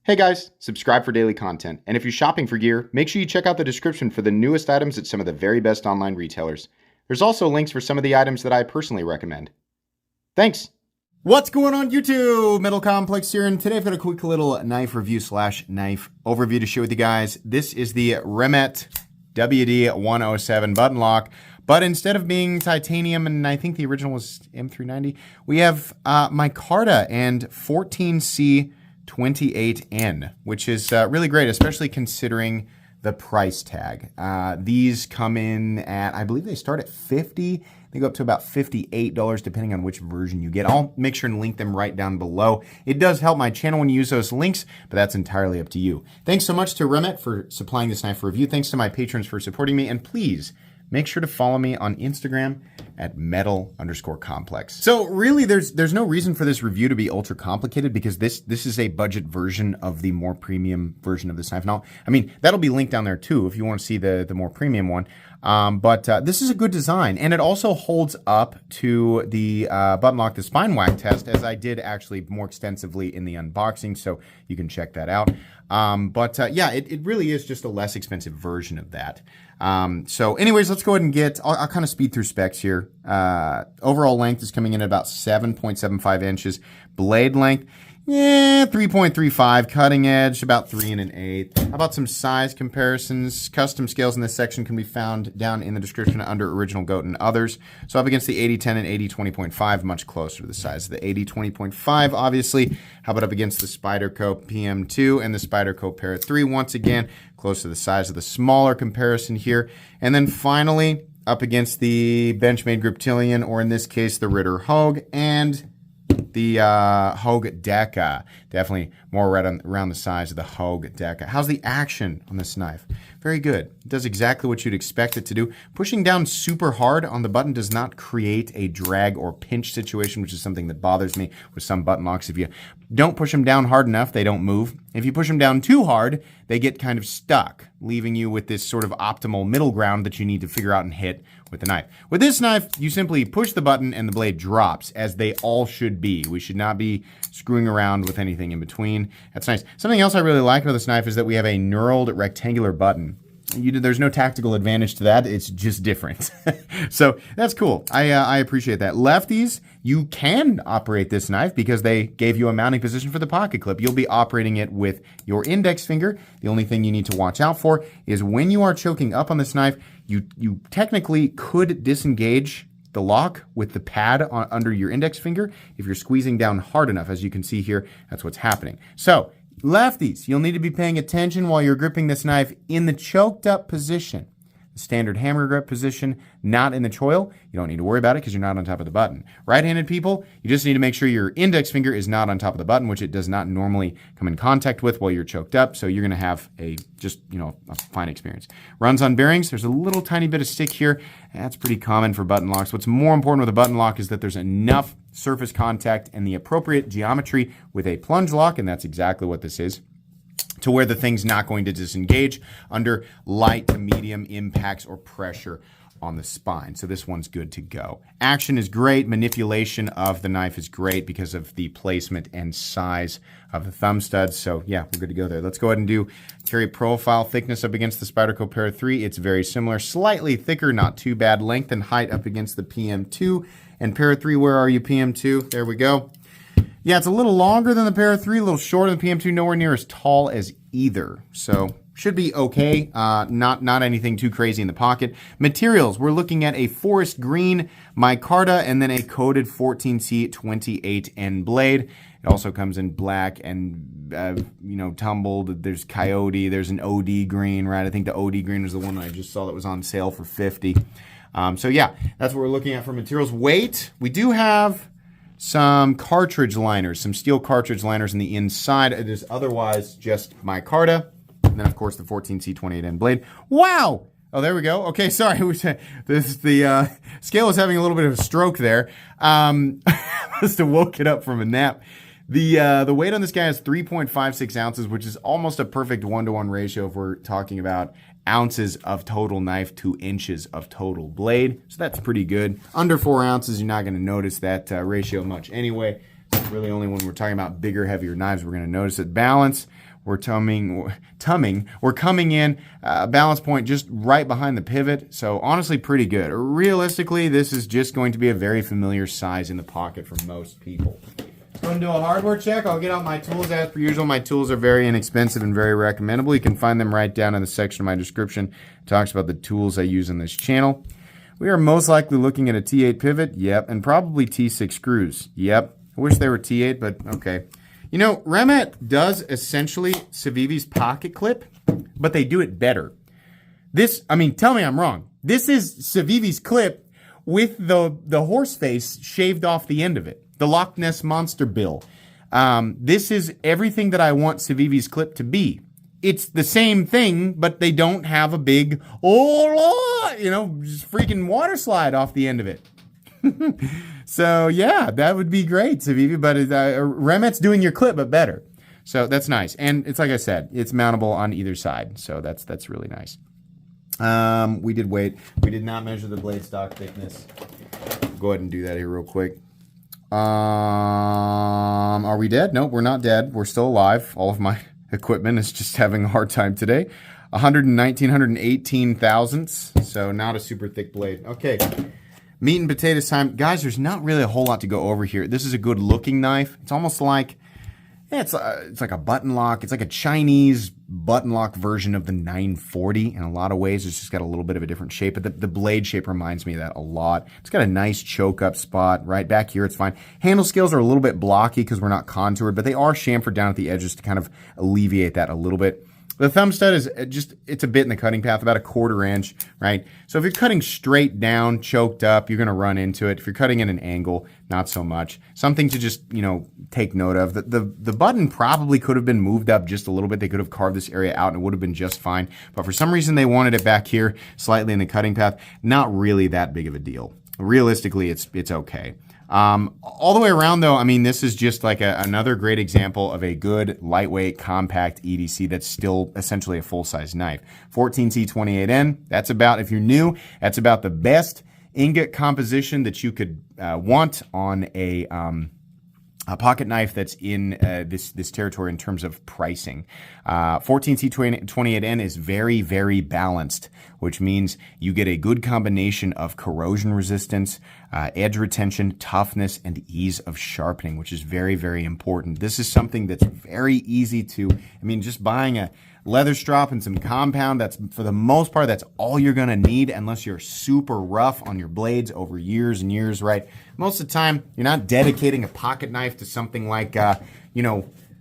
Hey guys, subscribe for daily content. And if you're shopping for gear, make sure you check out the description for the newest items at some of the very best online retailers. There's also links for some of the items that I personally recommend. Thanks! What's going on YouTube? Metal Complex here, and today I've got a quick little knife review / knife overview to share with you guys. This is the Remette WD107 button lock, but instead of being titanium, and I think the original was M390, we have micarta and 14C28N, which is really great, especially considering the price tag. These come in at, I believe they start at $50. They go up to about $58 depending on which version you get. I'll make sure and link them right down below. It does help my channel when you use those links, but that's entirely up to you. Thanks so much to Remette for supplying this knife review. Thanks to my patrons for supporting me, and please make sure to follow me on Instagram at metal_complex. So really, there's no reason for this review to be ultra complicated because this is a budget version of the more premium version of this knife. Now, I mean, that'll be linked down there too if you want to see the more premium one. But this is a good design, and it also holds up to the button lock, the spine whack test, as I did actually more extensively in the unboxing, so you can check that out. Yeah, it really is just a less expensive version of that. So anyways, let's go ahead and I'll kind of speed through specs here. Overall length is coming in at about 7.75 inches. Blade length, 3.35. Cutting edge, about 3 1/8. How about some size comparisons? Custom scales in this section can be found down in the description under Original Goat and others. So up against the 8010 and 8020.5, much closer to the size of the 8020.5, obviously. How about up against the Spyderco PM2 and the Spyderco Para 3? Once again, close to the size of the smaller comparison here. And then finally, up against the Benchmade Griptilian, or in this case, the Ritter Hogue, and the Hogue Deca. Definitely more right around the size of the Hogue Deca. How's the action on this knife? Very good. It does exactly what you'd expect it to do. Pushing down super hard on the button does not create a drag or pinch situation, which is something that bothers me with some button locks. If you don't push them down hard enough, they don't move. If you push them down too hard, they get kind of stuck, leaving you with this sort of optimal middle ground that you need to figure out and hit with the knife. With this knife, you simply push the button and the blade drops, as they all should be. We should not be screwing around with anything in between. That's nice. Something else I really like about this knife is that we have a knurled rectangular button. There's no tactical advantage to that. It's just different. So that's cool. I appreciate that. Lefties, you can operate this knife because they gave you a mounting position for the pocket clip. You'll be operating it with your index finger. The only thing you need to watch out for is when you are choking up on this knife, you technically could disengage the lock with the pad under your index finger if you're squeezing down hard enough. As you can see here, that's what's happening. So lefties, you'll need to be paying attention while you're gripping this knife in the choked up position. The standard hammer grip position, not in the choil. You don't need to worry about it because you're not on top of the button. Right-handed people, you just need to make sure your index finger is not on top of the button, which it does not normally come in contact with while you're choked up, so you're going to have a fine experience. Runs on bearings, there's a little tiny bit of stick here. That's pretty common for button locks. What's more important with a button lock is that there's enough surface contact and the appropriate geometry with a plunge lock, and that's exactly what this is, to where the thing's not going to disengage under light to medium impacts or pressure on the spine. So this one's good to go. Action is great. Manipulation of the knife is great because of the placement and size of the thumb studs. So yeah, we're good to go there. Let's go ahead and do carry profile thickness up against the Spyderco Para 3. It's very similar, slightly thicker, not too bad. Length and height up against the PM2. And Para 3, where are you, PM2? There we go. Yeah, it's a little longer than the Para 3, a little shorter than the PM2, nowhere near as tall as either. So should be okay. Not anything too crazy in the pocket. Materials, we're looking at a forest green micarta and then a coated 14C28N blade. It also comes in black and, tumbled. There's coyote. There's an OD green, right? I think the OD green was the one I just saw that was on sale for $50. So yeah, that's what we're looking at for materials. Weight, we do have some cartridge liners, some steel cartridge liners on the inside. It is otherwise just micarta. And then, of course, the 14C28N blade. Wow! Oh, there we go. Okay, sorry. The scale is having a little bit of a stroke there. Must have woke it up from a nap. The weight on this guy is 3.56 ounces, which is almost a perfect 1-to-1 ratio if we're talking about ounces of total knife to inches of total blade. So that's pretty good. Under 4 ounces, you're not going to notice that ratio much anyway. It's really only when we're talking about bigger, heavier knives we're going to notice it. Balance, We're we're coming in balance point just right behind the pivot. So honestly, pretty good. Realistically, this is just going to be a very familiar size in the pocket for most people. Going to do a hardware check. I'll get out my tools as per usual. My tools are very inexpensive and very recommendable. You can find them right down in the section of my description. It talks about the tools I use in this channel. We are most likely looking at a T8 pivot. Yep. And probably T6 screws. Yep. I wish they were T8, but okay. You know, Remette does essentially Civivi's pocket clip, but they do it better. This, I mean, tell me I'm wrong. This is Civivi's clip with the horse face shaved off the end of it. The Loch Ness Monster bill. This is everything that I want Civivi's clip to be. It's the same thing, but they don't have a big, just freaking water slide off the end of it. So yeah, that would be great, Civivi, but Remette's doing your clip, but better. So that's nice. And it's like I said, it's mountable on either side. So that's really nice. We did wait. We did not measure the blade stock thickness. Go ahead and do that here real quick. Are we dead? Nope, we're not dead. We're still alive. All of my equipment is just having a hard time today. 118 thousandths. So not a super thick blade. Okay. Meat and potatoes time. Guys, there's not really a whole lot to go over here. This is a good looking knife. It's almost like, it's like a button lock. It's like a Chinese button lock version of the 940 in a lot of ways. It's just got a little bit of a different shape, but the blade shape reminds me of that a lot. It's got a nice choke up spot right back here. It's fine. Handle scales are a little bit blocky because we're not contoured, but they are chamfered down at the edges to kind of alleviate that a little bit. The thumb stud is it's a bit in the cutting path, about 1/4 inch, right? So if you're cutting straight down, choked up, you're going to run into it. If you're cutting at an angle, not so much. Something to just, take note of. The button probably could have been moved up just a little bit. They could have carved this area out and it would have been just fine. But for some reason, they wanted it back here, slightly in the cutting path. Not really that big of a deal. Realistically, it's okay. All the way around though, I mean, this is just like another great example of a good, lightweight, compact EDC that's still essentially a full-size knife. 14T28N, that's about, if you're new, that's about the best ingot composition that you could want on a pocket knife that's in this territory in terms of pricing. 14T28N is very, very balanced, which means you get a good combination of corrosion resistance, edge retention, toughness, and ease of sharpening, which is very, very important. This is something that's very easy to, just buying a leather strap and some compound, that's for the most part, that's all you're gonna need unless you're super rough on your blades over years and years, right? Most of the time, you're not dedicating a pocket knife to something like,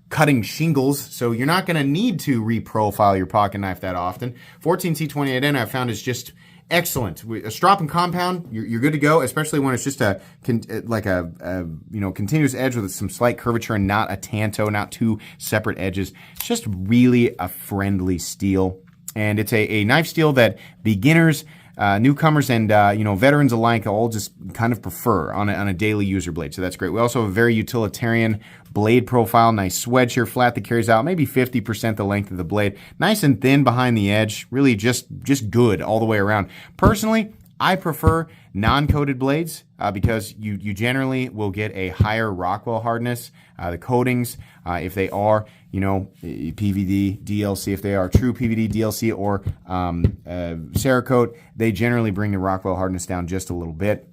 cutting shingles, so you're not gonna need to reprofile your pocket knife that often. 14T28N I found is just excellent. A strop and compound, you're good to go, especially when it's just a continuous edge with some slight curvature and not a tanto, not two separate edges. It's just really a friendly steel, and it's a knife steel that beginners, newcomers, and veterans alike all just kind of prefer on a daily user blade. So that's great. We also have a very utilitarian blade profile, nice wedge here, flat that carries out maybe 50% the length of the blade. Nice and thin behind the edge, really just good all the way around. Personally, I prefer non-coated blades because you generally will get a higher Rockwell hardness. The coatings, if they are, PVD, DLC, if they are true PVD, DLC, or Cerakote, they generally bring the Rockwell hardness down just a little bit.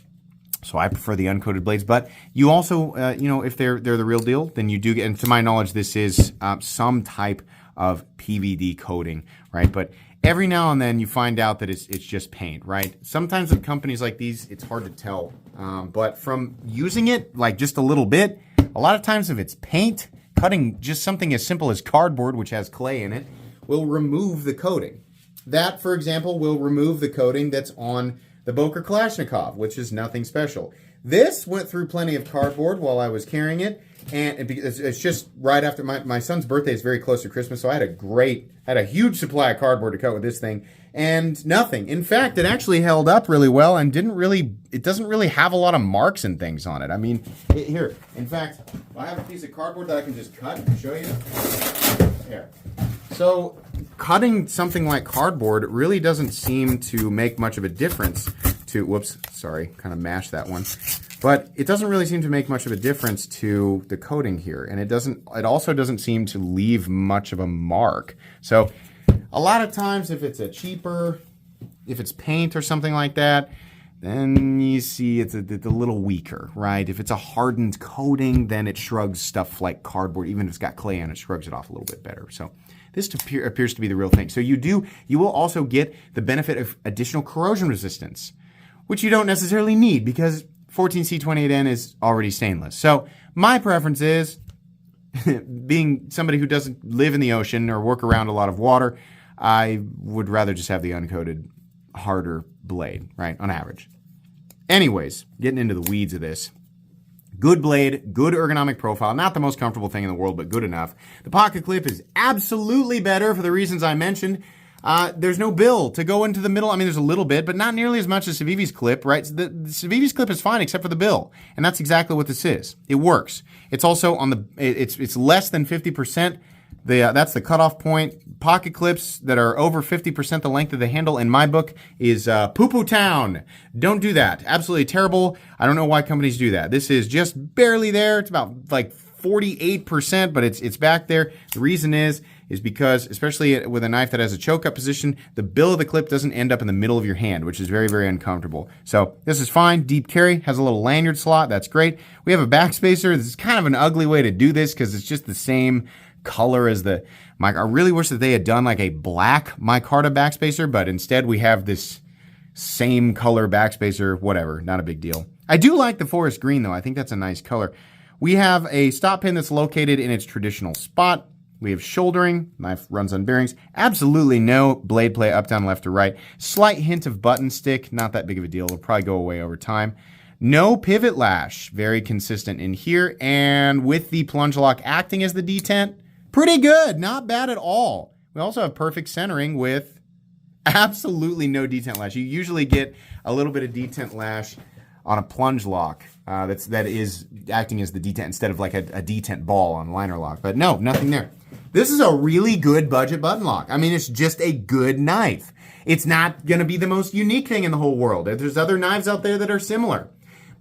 So I prefer the uncoated blades, but you also, if they're the real deal, then you do get, and to my knowledge, this is some type of PVD coating, right? But every now and then you find out that it's just paint, right? Sometimes with companies like these, it's hard to tell. But from using it like just a little bit, a lot of times if it's paint, cutting just something as simple as cardboard, which has clay in it, will remove the coating. That, for example, will remove the coating that's on the Boker Kalashnikov, which is nothing special. This went through plenty of cardboard while I was carrying it, and it's just right after my son's birthday is very close to Christmas, so I had a huge supply of cardboard to cut with this thing, and nothing. In fact, it actually held up really well and it doesn't really have a lot of marks and things on it. Here, in fact, I have a piece of cardboard that I can just cut and show you. Here. So cutting something like cardboard really doesn't seem to make much of a difference to, whoops, sorry, kind of mashed that one. But it doesn't really seem to make much of a difference to the coating here. And it also doesn't seem to leave much of a mark. So a lot of times if it's if it's paint or something like that, then you see it's a little weaker, right? If it's a hardened coating, then it shrugs stuff like cardboard. Even if it's got clay on it, shrugs it off a little bit better. So this appears to be the real thing. So you will also get the benefit of additional corrosion resistance, which you don't necessarily need because 14C28N is already stainless. So my preference is, being somebody who doesn't live in the ocean or work around a lot of water, I would rather just have the uncoated, harder blade, right, on average. Anyways, getting into the weeds of this. Good blade, good ergonomic profile, not the most comfortable thing in the world, but good enough. The pocket clip is absolutely better for the reasons I mentioned. There's no bill to go into the middle. I mean, there's a little bit, but not nearly as much as Civivi's clip, right? The Civivi's clip is fine except for the bill, and that's exactly what this is. It works. It's also on the, it's less than 50%. That's the cutoff point. Pocket clips that are over 50% the length of the handle in my book is poo-poo town. Don't do that. Absolutely terrible. I don't know why companies do that. This is just barely there. It's about like 48%, but it's back there. The reason is because, especially with a knife that has a choke up position, the bill of the clip doesn't end up in the middle of your hand, which is very, very uncomfortable. So this is fine. Deep carry, has a little lanyard slot. That's great. We have a backspacer. This is kind of an ugly way to do this because it's just the same color as the mic. I really wish that they had done like a black micarta backspacer, but instead we have this same color backspacer, whatever, not a big deal. I do like the forest green though. I think that's a nice color. We have a stop pin that's located in its traditional spot. We have shouldering, knife runs on bearings. Absolutely no blade play up, down, left, or right. Slight hint of button stick, not that big of a deal. It'll probably go away over time. No pivot lash, very consistent in here. And with the plunge lock acting as the detent, pretty good, not bad at all. We also have perfect centering with absolutely no detent lash. You usually get a little bit of detent lash on a plunge lock that is acting as the detent instead of like a detent ball on liner lock. But no, nothing there. This is a really good budget button lock. I mean, it's just a good knife. It's not going to be the most unique thing in the whole world. There's other knives out there that are similar.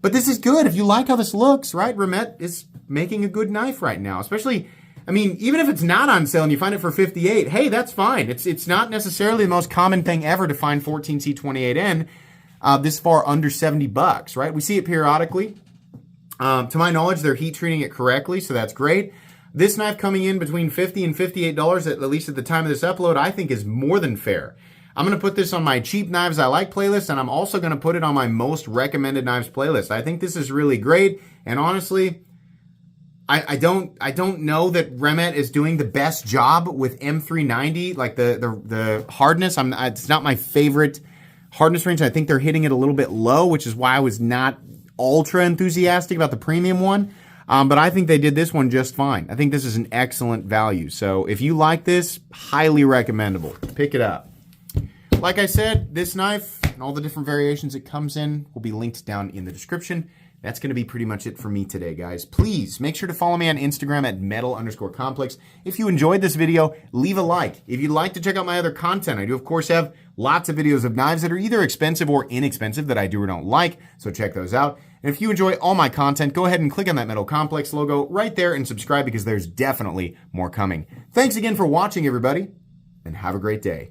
But this is good. If you like how this looks, right? Remette is making a good knife right now. Especially, I mean, even if it's not on sale and you find it for $58, hey, that's fine. It's not necessarily the most common thing ever to find 14C28N this far under $70, right? We see it periodically. To my knowledge, they're heat treating it correctly, so that's great. This knife coming in between $50 and $58, at least at the time of this upload, I think is more than fair. I'm going to put this on my cheap knives I like playlist, and I'm also going to put it on my most recommended knives playlist. I think this is really great, and honestly, I don't know that Remette is doing the best job with M390, like the hardness. It's not my favorite hardness range. I think they're hitting it a little bit low, which is why I was not ultra enthusiastic about the premium one. But I think they did this one just fine. I think this is an excellent value. So if you like this, highly recommendable. Pick it up. Like I said, this knife and all the different variations it comes in will be linked down in the description. That's going to be pretty much it for me today, guys. Please make sure to follow me on Instagram at metal_complex. If you enjoyed this video, leave a like. If you'd like to check out my other content, I do, of course, have lots of videos of knives that are either expensive or inexpensive that I do or don't like, so check those out. And if you enjoy all my content, go ahead and click on that Metal Complex logo right there and subscribe because there's definitely more coming. Thanks again for watching, everybody, and have a great day.